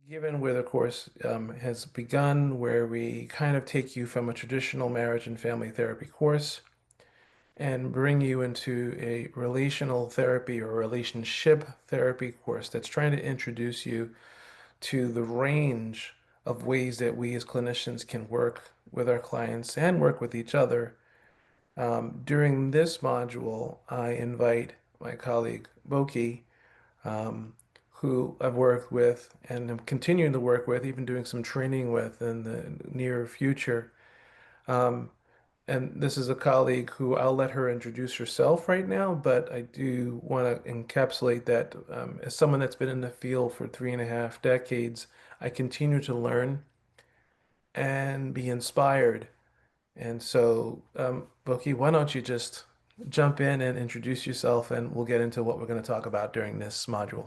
given where the course has begun, where we kind of take you from a traditional marriage and family therapy course and bring you into a relational therapy or relationship therapy course that's trying to introduce you to the range of ways that we as clinicians can work with our clients and work with each other. During this module, I invite my colleague Bokie, um, who I've worked with and am continuing to work with, even doing some training with in the near future. Um, and this is a colleague who I'll let her introduce herself right now, but I do want to encapsulate that as someone that's been in the field for 3.5 decades, I continue to learn and be inspired. And so, Boki, why don't you just jump in and introduce yourself, and we'll get into what we're going to talk about during this module.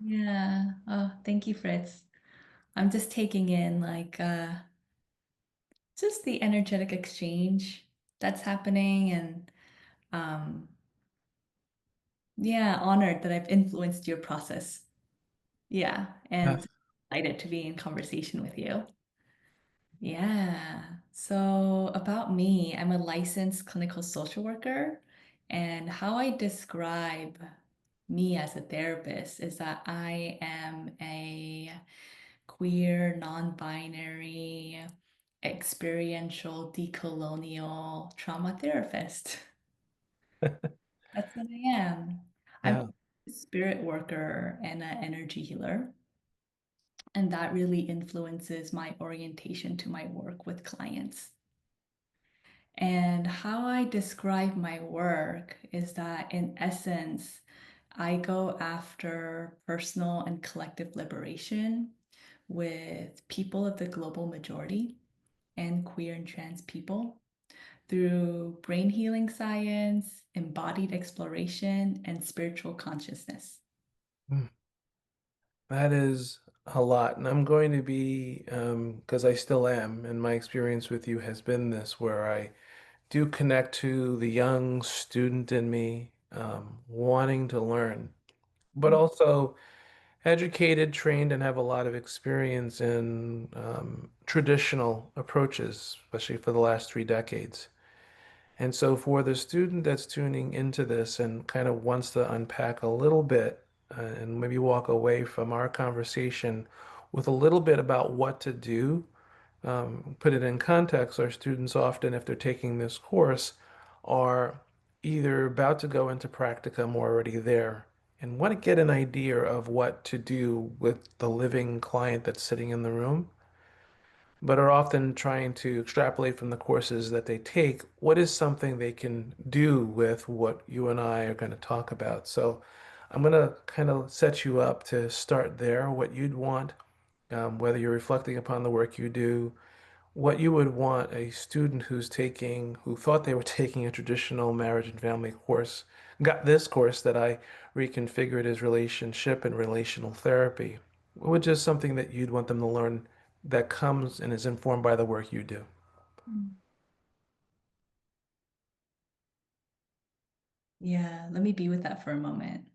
Yeah. Oh, thank you, Fritz. I'm just taking in just the energetic exchange that's happening and um yeah, honored that I've influenced your process. Yeah, and Yes. excited to be in conversation with you. Yeah. So about me, I'm a licensed clinical social worker, and how I describe me as a therapist is that I am a queer, non-binary, experiential, decolonial trauma therapist. That's what I am. I'm Yeah. a spirit worker and an energy healer, and that really influences my orientation to my work with clients. And how I describe my work is that, in essence, I go after personal and collective liberation with people of the global majority and queer and trans people through brain healing science, embodied exploration, and spiritual consciousness. Mm. That is a lot. And I'm going to be, because I still am, and my experience with you has been this, where I do connect to the young student in me, wanting to learn, but also educated, trained, and have a lot of experience in traditional approaches, especially for the last 3 decades. And so, for the student that's tuning into this and kind of wants to unpack a little bit and maybe walk away from our conversation with a little bit about what to do, put it in context, our students often, if they're taking this course, are either about to go into practicum or already there and want to get an idea of what to do with the living client that's sitting in the room, but are often trying to extrapolate from the courses that they take what is something they can do with what you and I are going to talk about. So I'm going to kind of set you up to start there, what you'd want, whether you're reflecting upon the work you do, what you would want a student who thought they were taking a traditional marriage and family course, got this course that I reconfigured as relationship and relational therapy, which is something that you'd want them to learn that comes and is informed by the work you do. Mm. Yeah, let me be with that for a moment.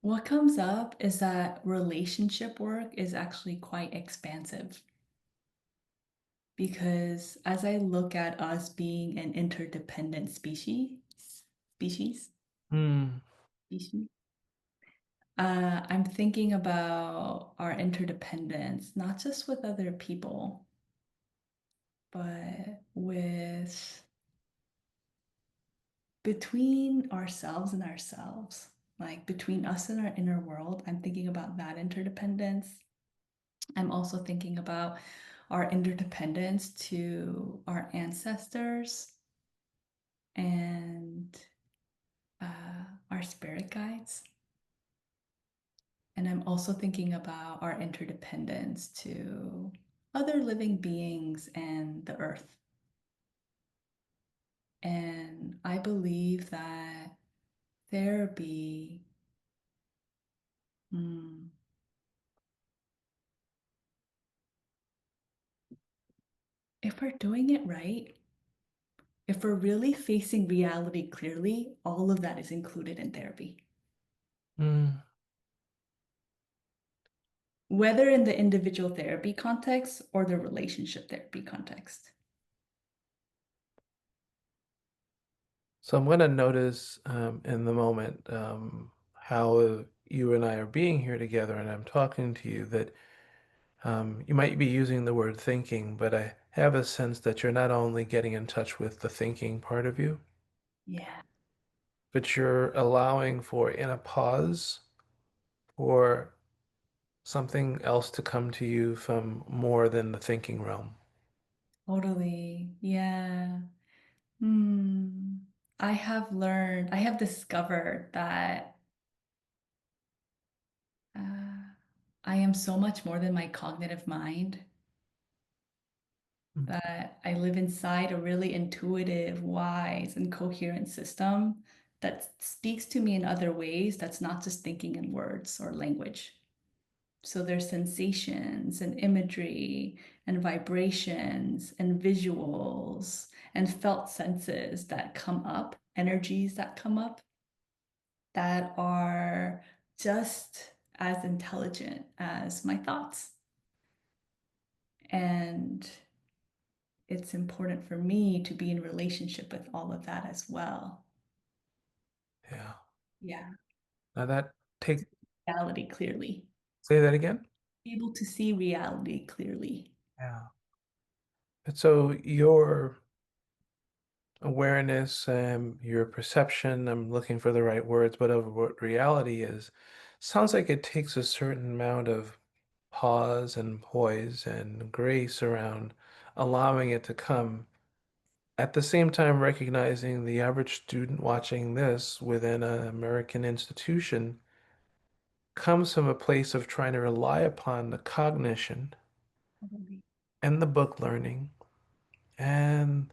What comes up is that relationship work is actually quite expansive because as I look at us being an interdependent species, Hmm. species, I'm thinking about our interdependence, not just with other people, but with between ourselves and ourselves, like between us and our inner world. I'm thinking about that interdependence. I'm also thinking about our interdependence to our ancestors and our spirit guides. And I'm also thinking about our interdependence to other living beings and the earth. And I believe that therapy, mm, if we're doing it right, If we're really facing reality clearly, all of that is included in therapy, Mm. whether in the individual therapy context or the relationship therapy context. So I'm going to notice in the moment how you and I are being here together and I'm talking to you that you might be using the word thinking, but I have a sense that you're not only getting in touch with the thinking part of you, Yeah, but you're allowing for in a pause for something else to come to you from more than the thinking realm. totally. Yeah. Hmm. I have discovered that uh, I am so much more than my cognitive mind, Mm. that I live inside a really intuitive, wise, and coherent system that speaks to me in other ways that's not just thinking in words or language. So there's sensations and imagery and vibrations and visuals and felt senses that come up, energies that come up that are just as intelligent as my thoughts. And it's important for me to be in relationship with all of that as well. Yeah. Yeah. Now that take Reality clearly. say that again? Be able to see reality clearly. Yeah. And so your awareness and your perception, I'm looking for the right words, but of what reality is, sounds like it takes a certain amount of pause and poise and grace around allowing it to come. At the same time, recognizing the average student watching this within an American institution comes from a place of trying to rely upon the cognition Totally. and the book learning and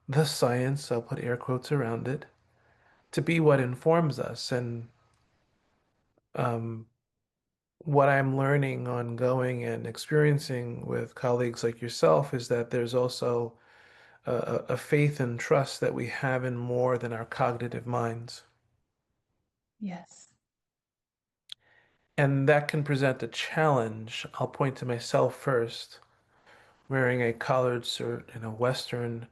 the science, I'll put air quotes around it, to be what informs us. And um, what I'm learning ongoing and experiencing with colleagues like yourself is that there's also a faith and trust that we have in more than our cognitive minds. Yes. And that can present a challenge. I'll point to myself first, wearing a collared shirt in a Western,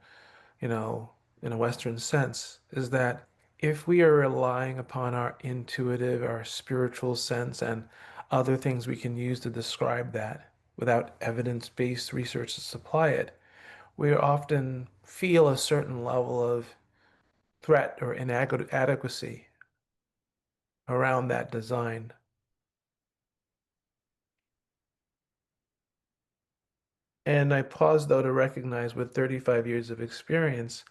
you know, in a Western sense, is that if we are relying upon our intuitive, our spiritual sense, and other things we can use to describe that without evidence-based research to supply it, we often feel a certain level of threat or inadequacy around that design. And I pause though to recognize with 35 years of experience,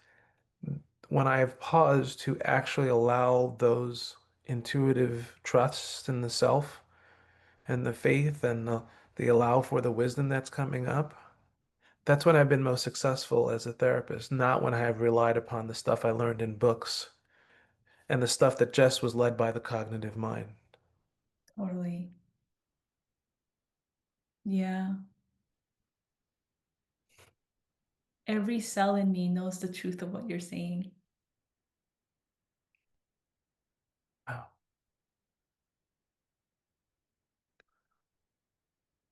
when I've paused to actually allow those intuitive trusts in the self and the faith and the allow for the wisdom that's coming up, that's when I've been most successful as a therapist, not when I have relied upon the stuff I learned in books and the stuff that just was led by the cognitive mind. Totally. Yeah. Every cell in me knows the truth of what you're saying. Wow.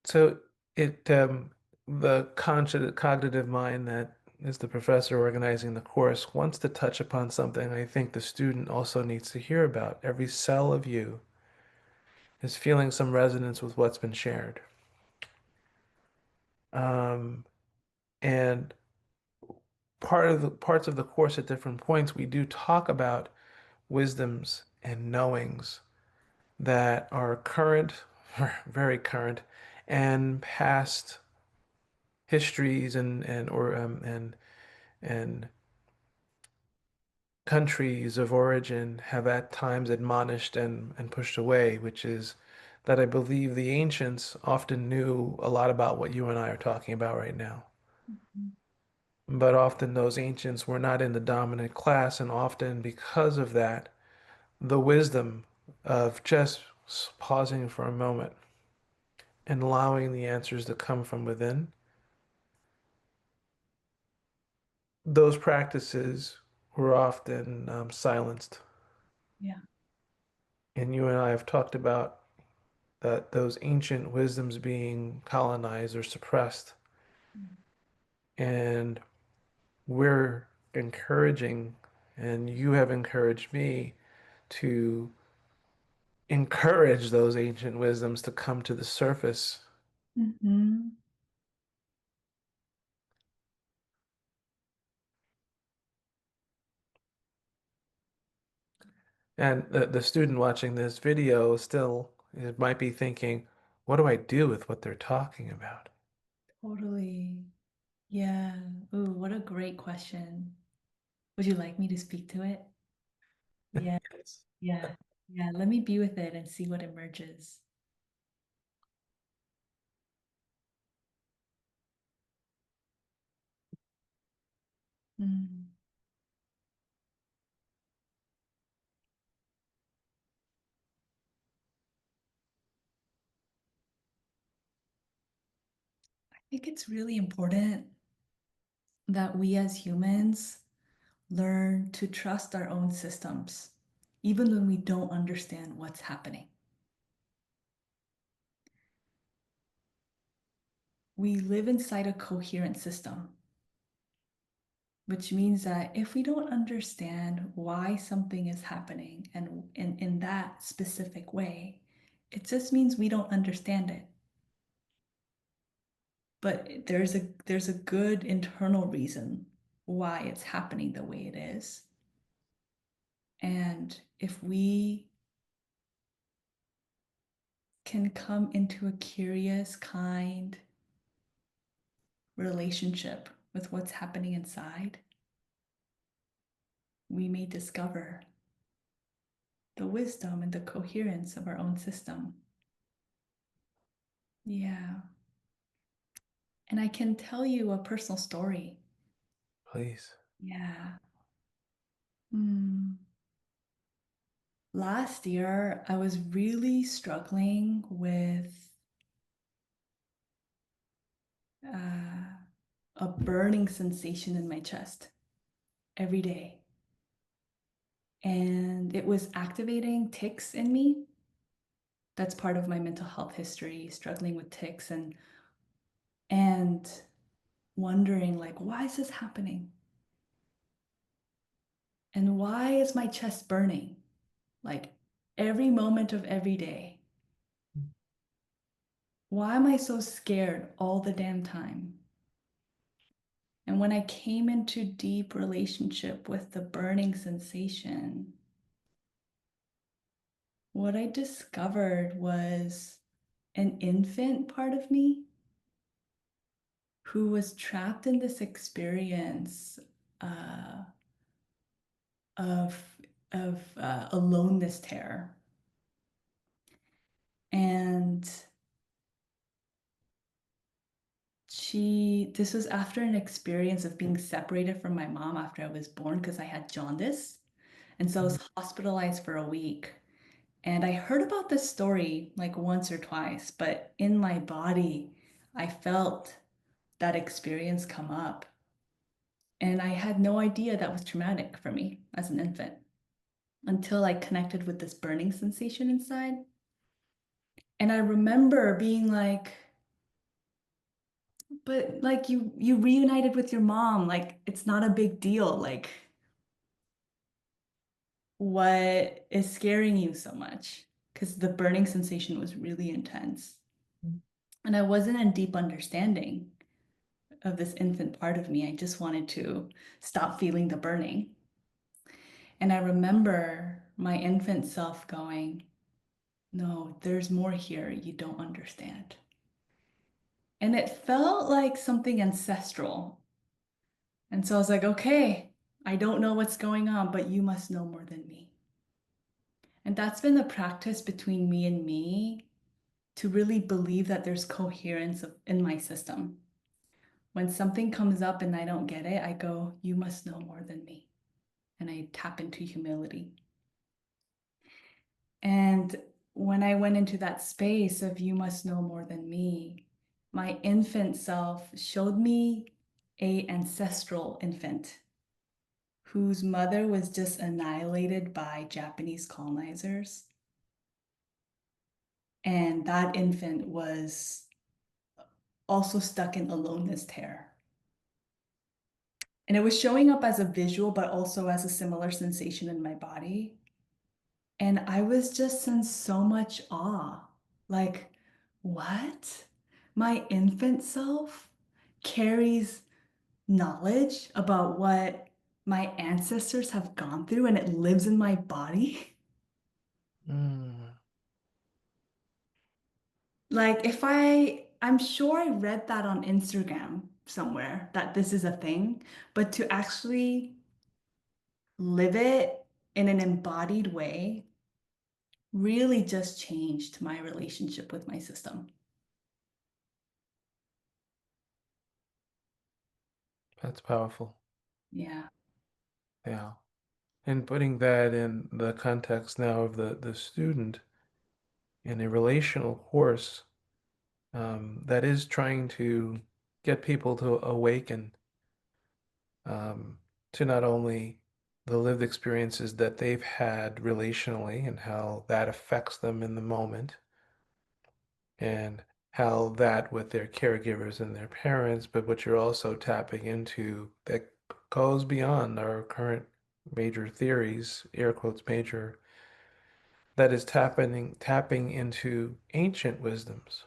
So it the cognitive mind that is the professor organizing the course wants to touch upon something I think the student also needs to hear about. Every cell of you is feeling some resonance with what's been shared. Um, and part of the parts of the course at different points, we do talk about wisdoms and knowings that are current, very current, and past histories and countries of origin have at times admonished and pushed away, which is that I believe the ancients often knew a lot about what you and I are talking about right now. But often those ancients were not in the dominant class, and often because of that, the wisdom of just pausing for a moment and allowing the answers to come from within those practices were often silenced. Yeah. And you and I have talked about that those ancient wisdoms being colonized or suppressed. And we're encouraging, and you have encouraged me to encourage those ancient wisdoms to come to the surface. Mm-hmm. And the student watching this video still might be thinking, what do I do with what they're talking about? Totally. Yeah. Ooh, what a great question. Would you like me to speak to it? Yeah. Yes. Yeah. Yeah. Let me be with it and see what emerges. Mm. I think it's really important that we as humans learn to trust our own systems, even when we don't understand what's happening. We live inside a coherent system, which means that if we don't understand why something is happening and in that specific way, it just means we don't understand it. But there's a good internal reason why it's happening the way it is. And if we can come into a curious, kind relationship with what's happening inside, we may discover the wisdom and the coherence of our own system. Yeah. And I can tell you a personal story. Please. Yeah. Hmm. Last year, I was really struggling with uh, a burning sensation in my chest every day. And it was activating tics in me. That's part of my mental health history, struggling with tics and wondering like, why is this happening? And why is my chest burning? Like every moment of every day. Why am I so scared all the damn time? And when I came into deep relationship with the burning sensation, what I discovered was an infant part of me who was trapped in this experience uh, of aloneness terror. And this was after an experience of being separated from my mom after I was born because I had jaundice. And so I was hospitalized for a week. And I heard about this story like once or twice, but in my body, I felt that experience come up. And I had no idea that was traumatic for me as an infant until I connected with this burning sensation inside. And I remember being like, but like you reunited with your mom, like it's not a big deal. Like what is scaring you so much? Because the burning sensation was really intense. And I wasn't in deep understanding of this infant part of me. I just wanted to stop feeling the burning. And I remember my infant self going, no, there's more here you don't understand. And it felt like something ancestral. And so I was like, okay, I don't know what's going on, but you must know more than me. And that's been the practice between me and me to really believe that there's coherence in my system. When something comes up and I don't get it, I go, you must know more than me. And I tap into humility. And when I went into that space of you must know more than me, my infant self showed me a ancestral infant whose mother was just annihilated by Japanese colonizers. And that infant was also stuck in aloneness terror. And it was showing up as a visual, but also as a similar sensation in my body. And I was just in so much awe. Like, what? My infant self carries knowledge about what my ancestors have gone through and it lives in my body. Mm, Like, I'm sure I read that on Instagram somewhere that this is a thing, but to actually live it in an embodied way really just changed my relationship with my system. that's powerful. Yeah. Yeah. And putting that in the context now of the student in a relational course that is trying to get people to awaken um, to not only the lived experiences that they've had relationally and how that affects them in the moment, and how that with their caregivers and their parents, but what you're also tapping into that goes beyond our current major theories, air quotes major, that is tapping into ancient wisdoms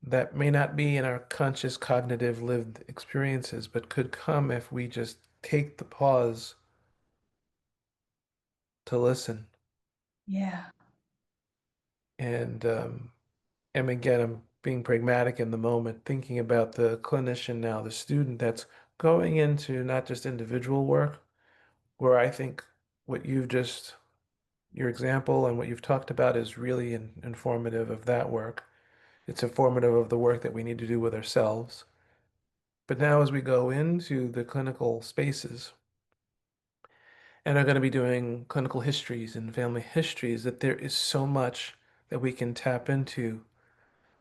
that may not be in our conscious cognitive lived experiences, but could come if we just take the pause to listen. Yeah. And again, I'm being pragmatic in the moment, thinking about the clinician now, the student that's going into not just individual work, where I think what you've just, your example and what you've talked about is really informative of that work. It's informative of the work that we need to do with ourselves. But now, as we go into the clinical spaces and are going to be doing clinical histories and family histories, that there is so much that we can tap into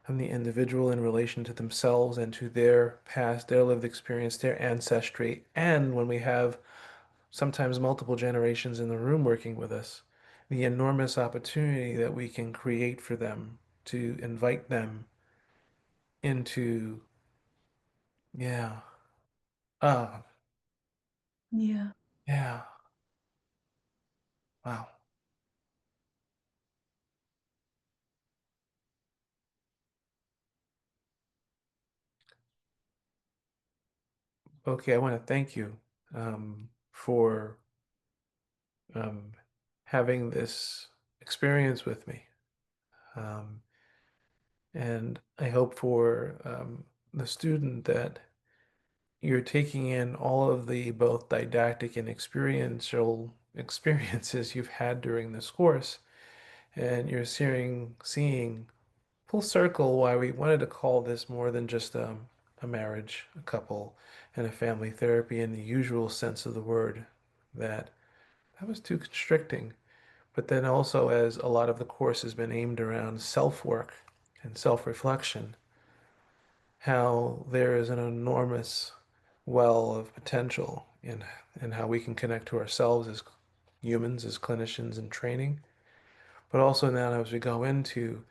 from the individual in relation to themselves and to their past, their lived experience, their ancestry, and when we have sometimes multiple generations in the room working with us, the enormous opportunity that we can create for them to invite them into, yeah, ah, Yeah. yeah, wow. Okay, I want to thank you for um, having this experience with me. Um, and I hope for the student that you're taking in all of the both didactic and experiential experiences you've had during this course, and you're seeing full circle why we wanted to call this more than just a marriage, a couple, and a family therapy in the usual sense of the word. That was too constricting. But then also, as a lot of the course has been aimed around self-work and self-reflection, how there is an enormous well of potential in how we can connect to ourselves as humans, as clinicians in training, but also now as we go into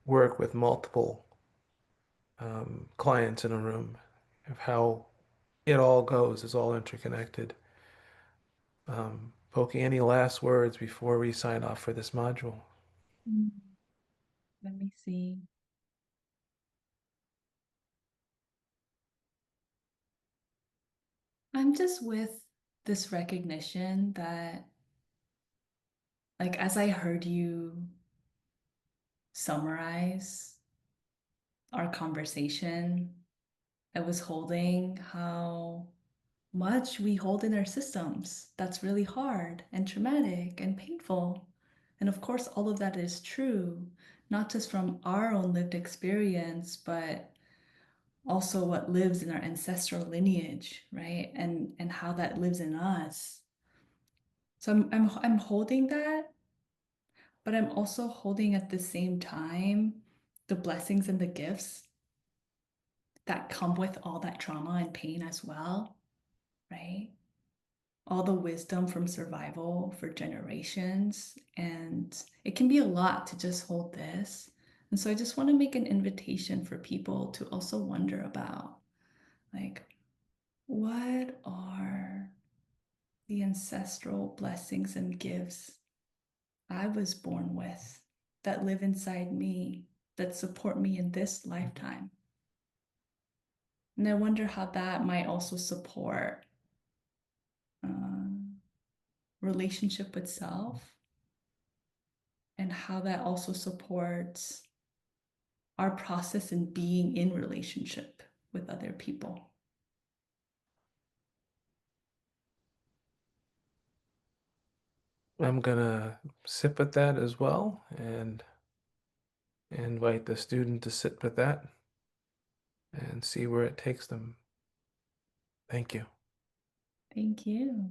work with multiple clients in a room, of how it all goes, is all interconnected. Bokie, any last words before we sign off for this module? Mm, let me see. I'm just with this recognition that, like, as I heard you summarize our conversation, I was holding how much we hold in our systems. That's really hard and traumatic and painful. And of course, all of that is true, not just from our own lived experience, but also what lives in our ancestral lineage, right? And how that lives in us. So I'm holding that, but I'm also holding at the same time the blessings and the gifts that come with all that trauma and pain as well, right? All the wisdom from survival for generations. And it can be a lot to just hold this. And so I just want to make an invitation for people to also wonder about, like, what are the ancestral blessings and gifts I was born with that live inside me, that support me in this lifetime? And I wonder how that might also support um, relationship with self, and how that also supports our process in being in relationship with other people. I'm gonna sit with that as well and invite the student to sit with that and see where it takes them. Thank you. Thank you.